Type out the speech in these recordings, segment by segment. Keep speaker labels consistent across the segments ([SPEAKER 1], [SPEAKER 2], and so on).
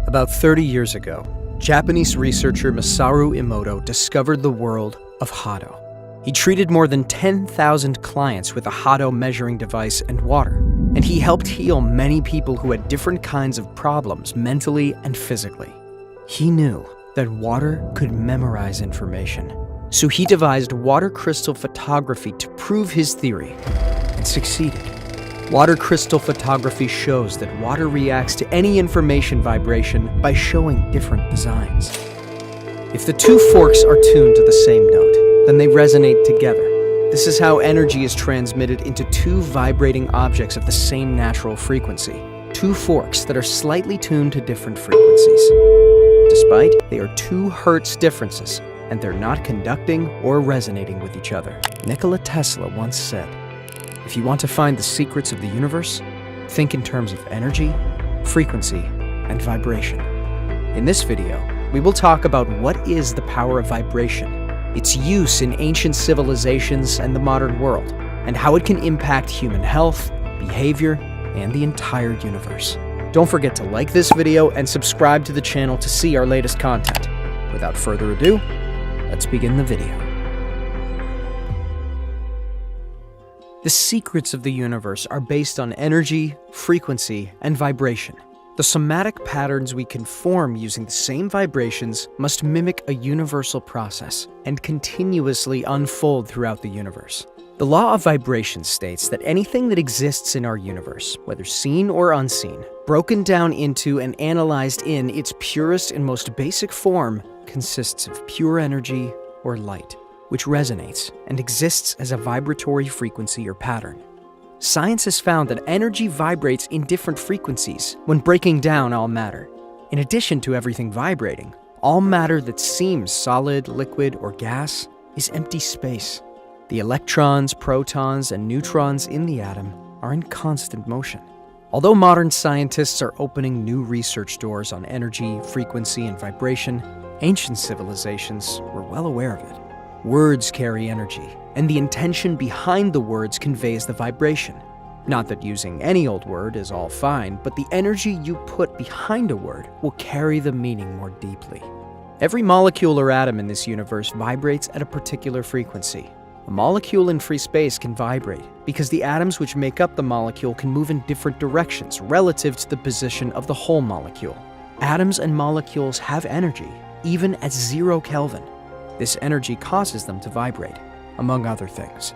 [SPEAKER 1] About 30 years ago, Japanese researcher Masaru Emoto discovered the world of Hado. He treated more than 10,000 clients with a Hado measuring device and water, and he helped heal many people who had different kinds of problems mentally and physically. He knew that water could memorize information, so he devised water crystal photography to prove his theory, and succeeded. Water crystal photography shows that water reacts to any information vibration by showing different designs. If the two forks are tuned to the same note, then they resonate together. This is how energy is transmitted into two vibrating objects of the same natural frequency, two forks that are slightly tuned to different frequencies. Despite they are 2 hertz differences, and they're not conducting or resonating with each other. Nikola Tesla once said, "If you want to find the secrets of the universe, think in terms of energy, frequency, and vibration." In this video, we will talk about what is the power of vibration, its use in ancient civilizations and the modern world, and how it can impact human health, behavior, and the entire universe. Don't forget to like this video and subscribe to the channel to see our latest content. Without further ado, let's begin the video. The secrets of the universe are based on energy, frequency, and vibration. The somatic patterns we can form using the same vibrations must mimic a universal process and continuously unfold throughout the universe. The law of vibration states that anything that exists in our universe, whether seen or unseen, broken down into and analyzed in its purest and most basic form, consists of pure energy or light, which resonates and exists as a vibratory frequency or pattern. Science has found that energy vibrates in different frequencies when breaking down all matter. In addition to everything vibrating, all matter that seems solid, liquid, or gas is empty space. The electrons, protons, and neutrons in the atom are in constant motion. Although modern scientists are opening new research doors on energy, frequency, and vibration, ancient civilizations were well aware of it. Words carry energy, and the intention behind the words conveys the vibration. Not that using any old word is all fine, but the energy you put behind a word will carry the meaning more deeply. Every molecule or atom in this universe vibrates at a particular frequency. A molecule in free space can vibrate because the atoms which make up the molecule can move in different directions relative to the position of the whole molecule. Atoms and molecules have energy, even at 0 Kelvin. This energy causes them to vibrate, among other things.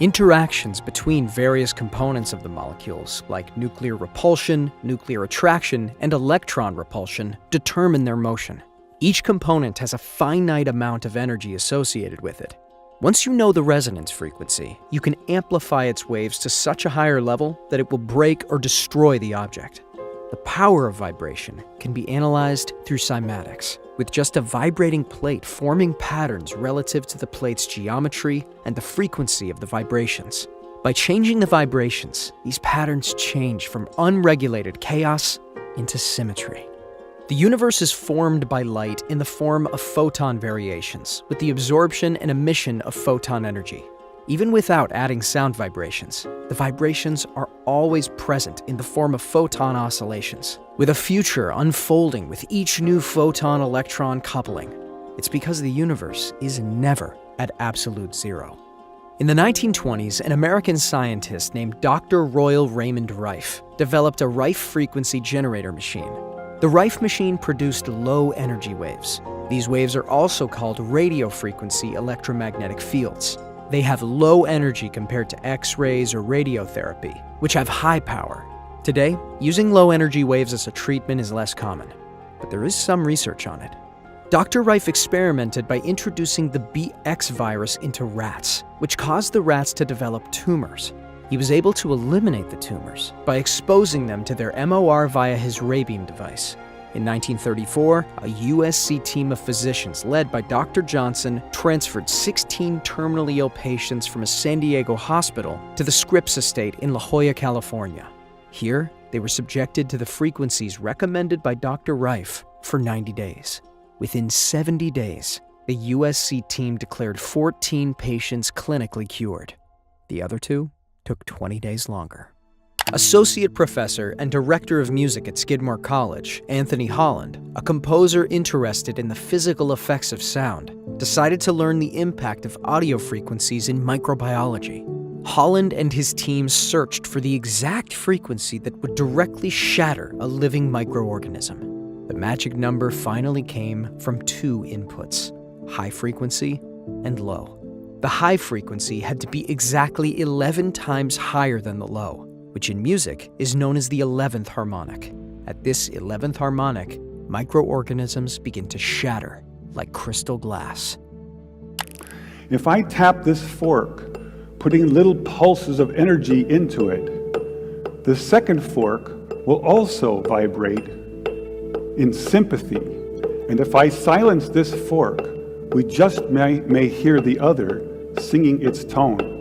[SPEAKER 1] Interactions between various components of the molecules, like nuclear repulsion, nuclear attraction, and electron repulsion, determine their motion. Each component has a finite amount of energy associated with it. Once you know the resonance frequency, you can amplify its waves to such a higher level that it will break or destroy the object. The power of vibration can be analyzed through cymatics, with just a vibrating plate forming patterns relative to the plate's geometry and the frequency of the vibrations. By changing the vibrations, these patterns change from unregulated chaos into symmetry. The universe is formed by light in the form of photon variations, with the absorption and emission of photon energy. Even without adding sound vibrations, the vibrations are always present in the form of photon oscillations, with a future unfolding with each new photon-electron coupling. It's because the universe is never at absolute zero. In the 1920s, an American scientist named Dr. Royal Raymond Rife developed a Rife frequency generator machine. The Rife machine produced low energy waves. These waves are also called radio frequency electromagnetic fields. They have low energy compared to X-rays or radiotherapy, which have high power. Today, using low energy waves as a treatment is less common, but there is some research on it. Dr. Rife experimented by introducing the BX virus into rats, which caused the rats to develop tumors. He was able to eliminate the tumors by exposing them to their MOR via his ray beam device. In 1934, a USC team of physicians led by Dr. Johnson transferred 16 terminally ill patients from a San Diego hospital to the Scripps Estate in La Jolla, California. Here, they were subjected to the frequencies recommended by Dr. Rife for 90 days. Within 70 days, the USC team declared 14 patients clinically cured. The other 2 took 20 days longer. Associate professor and director of music at Skidmore College, Anthony Holland, a composer interested in the physical effects of sound, decided to learn the impact of audio frequencies in microbiology. Holland and his team searched for the exact frequency that would directly shatter a living microorganism. The magic number finally came from two inputs: high frequency and low. The high frequency had to be exactly 11 times higher than the low, which in music is known as the 11th harmonic. At this 11th harmonic, microorganisms begin to shatter like crystal glass.
[SPEAKER 2] If I tap this fork, putting little pulses of energy into it, the second fork will also vibrate in sympathy. And if I silence this fork, we just may hear the other singing its tone.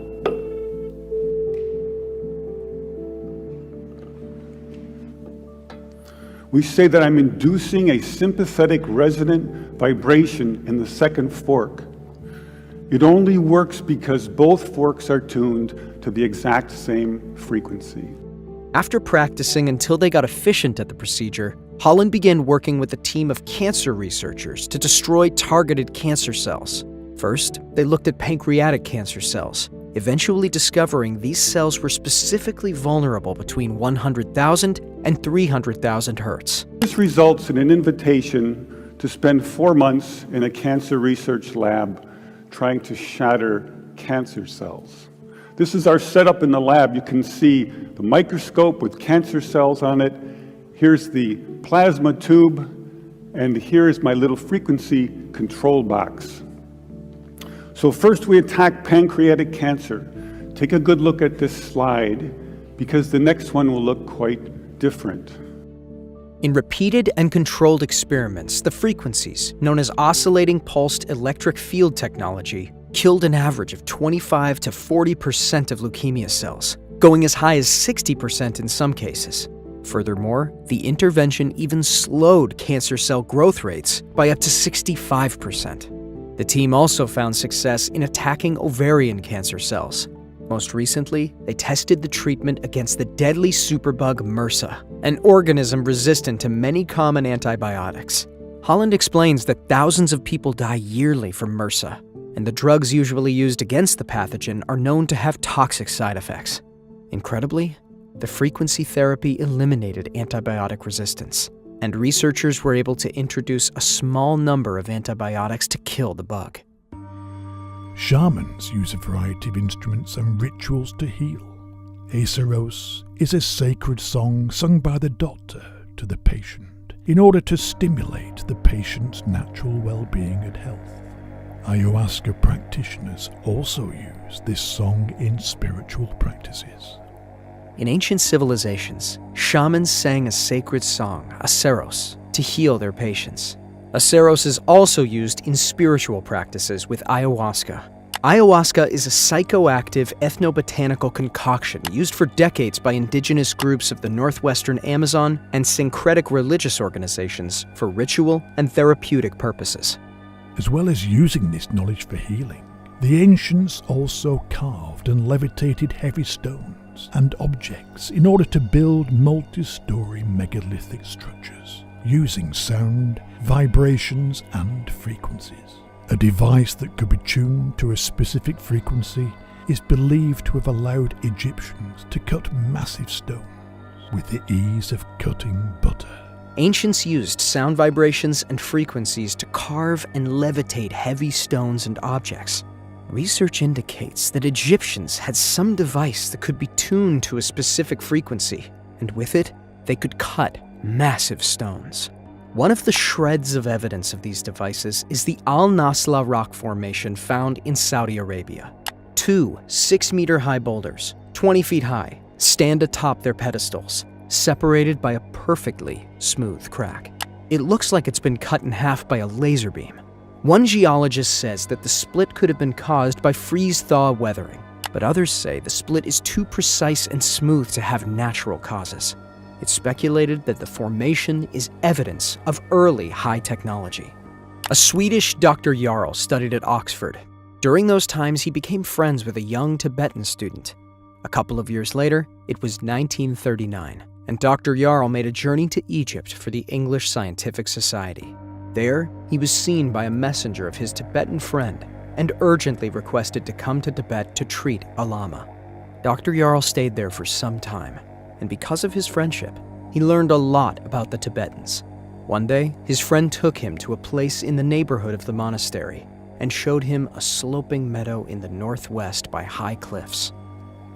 [SPEAKER 2] We say that I'm inducing a sympathetic resonant vibration in the second fork. It only works because both forks are tuned to the exact same frequency.
[SPEAKER 1] After practicing until they got efficient at the procedure, Holland began working with a team of cancer researchers to destroy targeted cancer cells. First, they looked at pancreatic cancer cells, eventually discovering these cells were specifically vulnerable between 100,000 and 300,000 hertz.
[SPEAKER 2] This results in an invitation to spend 4 months in a cancer research lab trying to shatter cancer cells. This is our setup in the lab. You can see the microscope with cancer cells on it. Here's the plasma tube, and here's my little frequency control box. So first we attack pancreatic cancer. Take a good look at this slide, because the next one will look quite different.
[SPEAKER 1] In repeated and controlled experiments, the frequencies, known as oscillating pulsed electric field technology, killed an average of 25 to 40% of leukemia cells, going as high as 60% in some cases. Furthermore, the intervention even slowed cancer cell growth rates by up to 65%. The team also found success in attacking ovarian cancer cells. Most recently, they tested the treatment against the deadly superbug MRSA, an organism resistant to many common antibiotics. Holland explains that thousands of people die yearly from MRSA, and the drugs usually used against the pathogen are known to have toxic side effects. Incredibly, the frequency therapy eliminated antibiotic resistance, and researchers were able to introduce a small number of antibiotics to kill the bug.
[SPEAKER 3] Shamans use a variety of instruments and rituals to heal. A Saros is a sacred song sung by the doctor to the patient in order to stimulate the patient's natural well-being and health. Ayahuasca practitioners also use this song in spiritual practices.
[SPEAKER 1] In ancient civilizations, shamans sang a sacred song, a Saros, to heal their patients. A Saros is also used in spiritual practices with ayahuasca. Ayahuasca is a psychoactive ethnobotanical concoction used for decades by indigenous groups of the northwestern Amazon and syncretic religious organizations for ritual and therapeutic purposes.
[SPEAKER 3] As well as using this knowledge for healing, the ancients also carved and levitated heavy stones and objects in order to build multi-story megalithic structures, using sound, vibrations, and frequencies. A device that could be tuned to a specific frequency is believed to have allowed Egyptians to cut massive stones with the ease of cutting butter.
[SPEAKER 1] Ancients used sound vibrations and frequencies to carve and levitate heavy stones and objects. Research indicates that Egyptians had some device that could be tuned to a specific frequency, and with it, they could cut massive stones. One of the shreds of evidence of these devices is the Al-Nasla rock formation found in Saudi Arabia. Two 6-meter-high boulders, 20 feet high, stand atop their pedestals, separated by a perfectly smooth crack. It looks like it's been cut in half by a laser beam. One geologist says that the split could have been caused by freeze-thaw weathering, but others say the split is too precise and smooth to have natural causes. It's speculated that the formation is evidence of early high technology. A Swedish Dr. Jarl studied at Oxford. During those times, he became friends with a young Tibetan student. A couple of years later, it was 1939, and Dr. Jarl made a journey to Egypt for the English Scientific Society. There, he was seen by a messenger of his Tibetan friend and urgently requested to come to Tibet to treat a lama. Dr. Jarl stayed there for some time, and because of his friendship, he learned a lot about the Tibetans. One day, his friend took him to a place in the neighborhood of the monastery and showed him a sloping meadow in the northwest by high cliffs.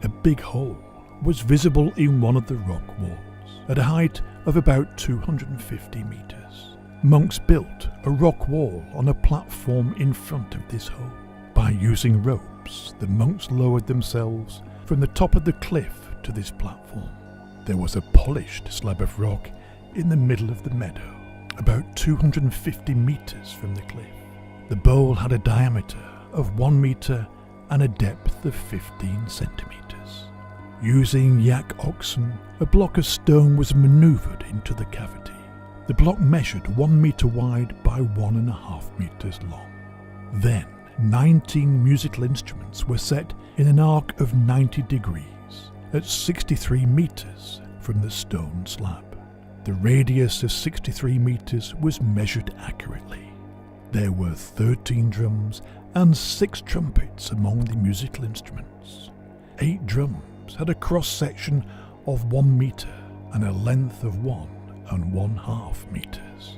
[SPEAKER 3] A big hole was visible in one of the rock walls at a height of about 250 meters. Monks built a rock wall on a platform in front of this hole. By using ropes, the monks lowered themselves from the top of the cliff to this platform. There was a polished slab of rock in the middle of the meadow, about 250 meters from the cliff. The bowl had a diameter of 1 meter and a depth of 15 centimeters. Using yak oxen, a block of stone was maneuvered into the cavity. The block measured 1 meter wide by 1.5 meters long. Then, 19 musical instruments were set in an arc of 90 degrees at 63 meters from the stone slab. The radius of 63 meters was measured accurately. There were 13 drums and 6 trumpets among the musical instruments. 8 drums had a cross-section of 1 meter and a length of 1.5 meters.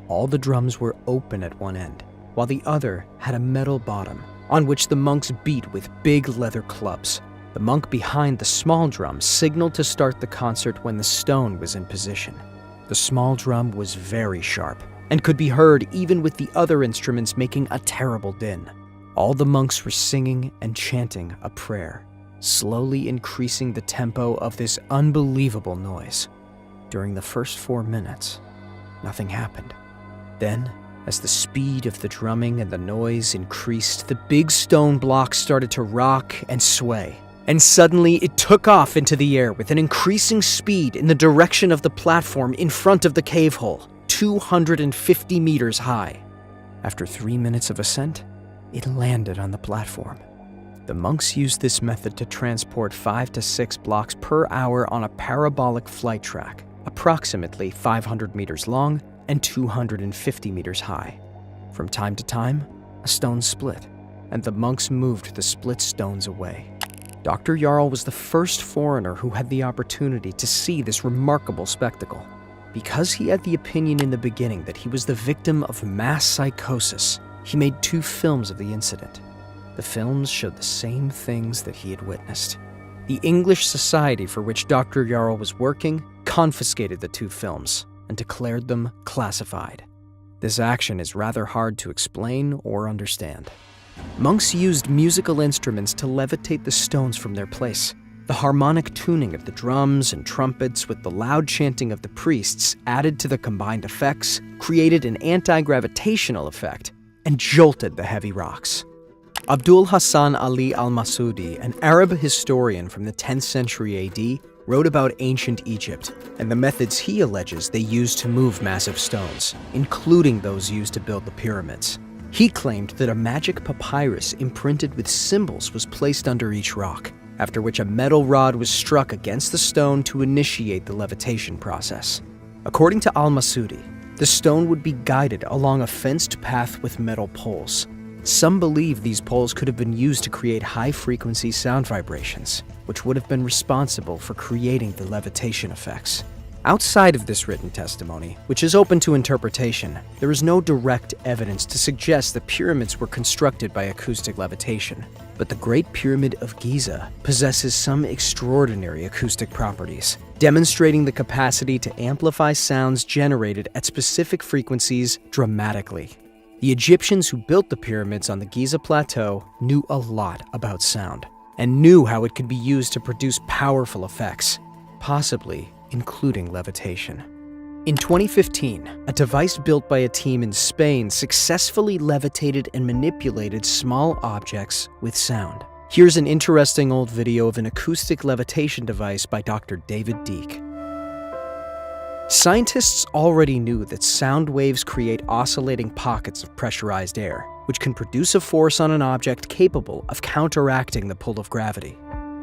[SPEAKER 1] All the drums were open at one end, while the other had a metal bottom on which the monks beat with big leather clubs. The monk behind the small drum signaled to start the concert when the stone was in position. The small drum was very sharp and could be heard even with the other instruments making a terrible din. All the monks were singing and chanting a prayer, slowly increasing the tempo of this unbelievable noise. During the first 4 minutes, nothing happened. Then, as the speed of the drumming and the noise increased, the big stone block started to rock and sway. And suddenly it took off into the air with an increasing speed in the direction of the platform in front of the cave hole, 250 meters high. After 3 minutes of ascent, it landed on the platform. The monks used this method to transport 5 to 6 blocks per hour on a parabolic flight track, approximately 500 meters long and 250 meters high. From time to time, a stone split, and the monks moved the split stones away. Dr. Jarl was the first foreigner who had the opportunity to see this remarkable spectacle. Because he had the opinion in the beginning that he was the victim of mass psychosis, he made 2 films of the incident. The films showed the same things that he had witnessed. The English society for which Dr. Jarl was working confiscated the 2 films and declared them classified. This action is rather hard to explain or understand. Monks used musical instruments to levitate the stones from their place. The harmonic tuning of the drums and trumpets with the loud chanting of the priests added to the combined effects, created an anti-gravitational effect, and jolted the heavy rocks. Abdul Hassan Ali al-Masudi, an Arab historian from the 10th century AD, wrote about ancient Egypt and the methods he alleges they used to move massive stones, including those used to build the pyramids. He claimed that a magic papyrus imprinted with symbols was placed under each rock, after which a metal rod was struck against the stone to initiate the levitation process. According to al-Masudi, the stone would be guided along a fenced path with metal poles. Some believe these poles could have been used to create high-frequency sound vibrations, which would have been responsible for creating the levitation effects. Outside of this written testimony, which is open to interpretation, there is no direct evidence to suggest that pyramids were constructed by acoustic levitation. But the Great Pyramid of Giza possesses some extraordinary acoustic properties, demonstrating the capacity to amplify sounds generated at specific frequencies dramatically. The Egyptians who built the pyramids on the Giza Plateau knew a lot about sound, and knew how it could be used to produce powerful effects, possibly including levitation. In 2015, a device built by a team in Spain successfully levitated and manipulated small objects with sound. Here's an interesting old video of an acoustic levitation device by Dr. David Deek. Scientists already knew that sound waves create oscillating pockets of pressurized air, which can produce a force on an object capable of counteracting the pull of gravity.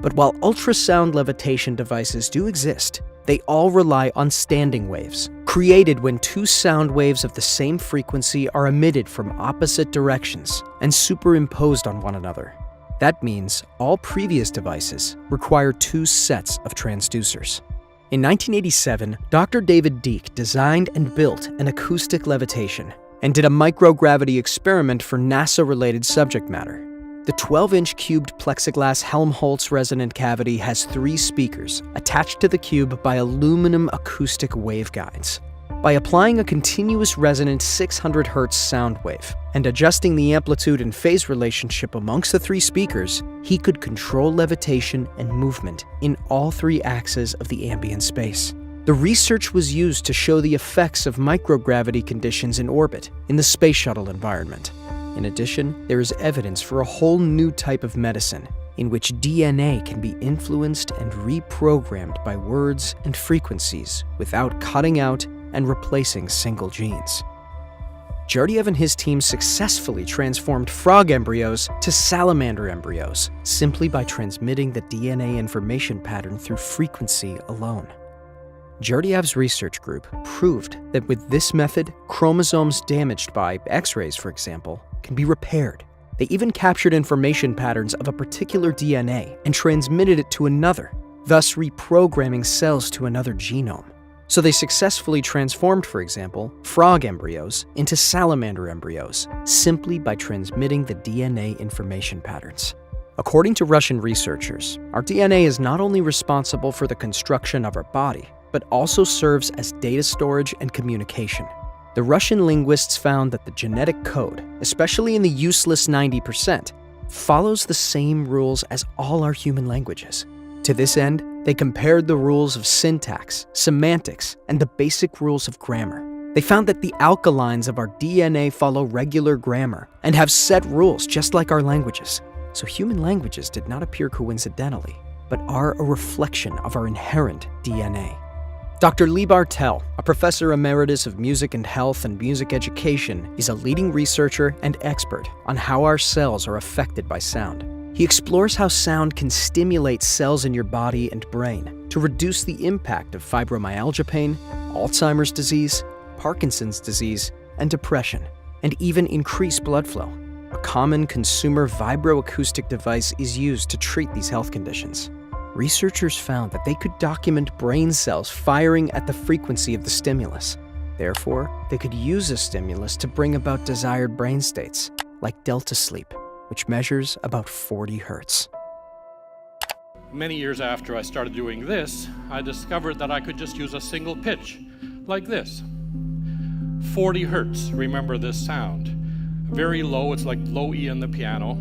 [SPEAKER 1] But while ultrasound levitation devices do exist, they all rely on standing waves, created when two sound waves of the same frequency are emitted from opposite directions and superimposed on one another. That means all previous devices require two sets of transducers. In 1987, Dr. David Deek designed and built an acoustic levitation and did a microgravity experiment for NASA-related subject matter. The 12-inch cubed plexiglass Helmholtz resonant cavity has 3 speakers attached to the cube by aluminum acoustic waveguides. By applying a continuous resonant 600 Hz sound wave and adjusting the amplitude and phase relationship amongst the 3 speakers, he could control levitation and movement in all 3 axes of the ambient space. The research was used to show the effects of microgravity conditions in orbit in the space shuttle environment. In addition, there is evidence for a whole new type of medicine in which DNA can be influenced and reprogrammed by words and frequencies without cutting out and replacing single genes. Gurdjieff and his team successfully transformed frog embryos to salamander embryos simply by transmitting the DNA information pattern through frequency alone. Gurdjieff's research group proved that with this method, chromosomes damaged by X-rays, for example, can be repaired. They even captured information patterns of a particular DNA and transmitted it to another, thus reprogramming cells to another genome. So they successfully transformed, for example, frog embryos into salamander embryos simply by transmitting the DNA information patterns. According to Russian researchers, our DNA is not only responsible for the construction of our body, but also serves as data storage and communication. The Russian linguists found that the genetic code, especially in the useless 90%, follows the same rules as all our human languages. To this end, they compared the rules of syntax, semantics, and the basic rules of grammar. They found that the alkalines of our DNA follow regular grammar and have set rules just like our languages. So human languages did not appear coincidentally, but are a reflection of our inherent DNA. Dr. Lee Bartel, a professor emeritus of music and health and music education, is a leading researcher and expert on how our cells are affected by sound. He explores how sound can stimulate cells in your body and brain to reduce the impact of fibromyalgia pain, Alzheimer's disease, Parkinson's disease, and depression, and even increase blood flow. A common consumer vibroacoustic device is used to treat these health conditions. Researchers found that they could document brain cells firing at the frequency of the stimulus. Therefore, they could use a stimulus to bring about desired brain states, like delta sleep, which measures about 40 Hz.
[SPEAKER 4] Many years after I started doing this, I discovered that I could just use a single pitch, like this. 40 Hertz, remember this sound. Very low, it's like low E on the piano.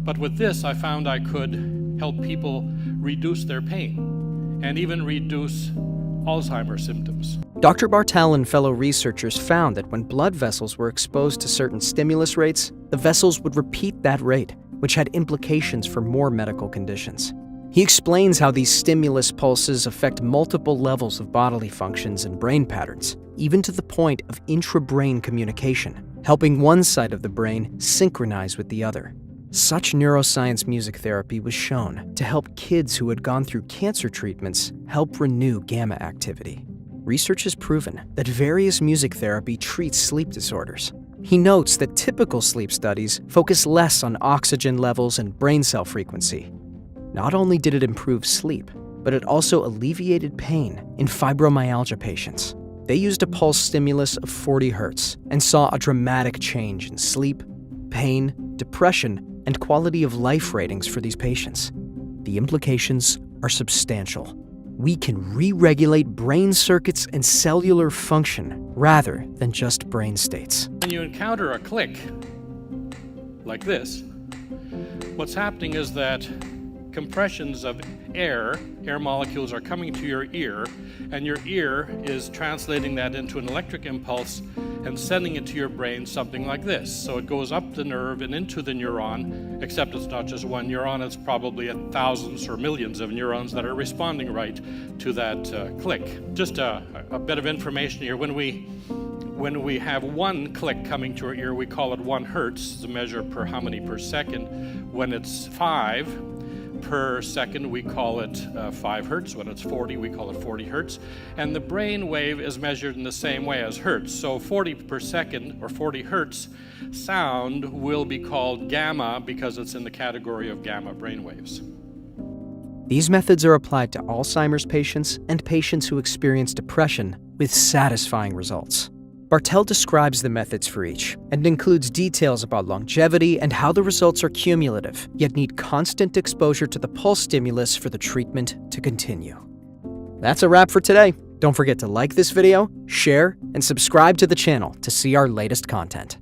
[SPEAKER 4] But with this, I found I could help people reduce their pain and even reduce Alzheimer's symptoms.
[SPEAKER 1] Dr. Bartel and fellow researchers found that when blood vessels were exposed to certain stimulus rates, the vessels would repeat that rate, which had implications for more medical conditions. He explains how these stimulus pulses affect multiple levels of bodily functions and brain patterns, even to the point of intra-brain communication, helping one side of the brain synchronize with the other. Such neuroscience music therapy was shown to help kids who had gone through cancer treatments help renew gamma activity. Research has proven that various music therapy treats sleep disorders. He notes that typical sleep studies focus less on oxygen levels and brain cell frequency. Not only did it improve sleep, but it also alleviated pain in fibromyalgia patients. They used a pulse stimulus of 40 Hz and saw a dramatic change in sleep, pain, depression, and quality of life ratings for these patients. The implications are substantial. We can re-regulate brain circuits and cellular function rather than just brain states.
[SPEAKER 4] When you encounter a click, like this, what's happening is that compressions of air molecules are coming to your ear, and your ear is translating that into an electric impulse and sending it to your brain, something like this. So it goes up the nerve and into the neuron, except it's not just one neuron, it's probably thousands or millions of neurons that are responding right to that click. Just a bit of information here. When we have one click coming to our ear, we call it 1 Hertz, the measure per how many per second. When it's 5, per second, we call it 5 hertz. When it's 40, we call it 40 hertz. And the brain wave is measured in the same way as hertz. So 40 per second, or 40 hertz, sound will be called gamma because it's in the category of gamma brain waves.
[SPEAKER 1] These methods are applied to Alzheimer's patients and patients who experience depression with satisfying results. Bartel describes the methods for each and includes details about longevity and how the results are cumulative, yet need constant exposure to the pulse stimulus for the treatment to continue. That's a wrap for today. Don't forget to like this video, share, and subscribe to the channel to see our latest content.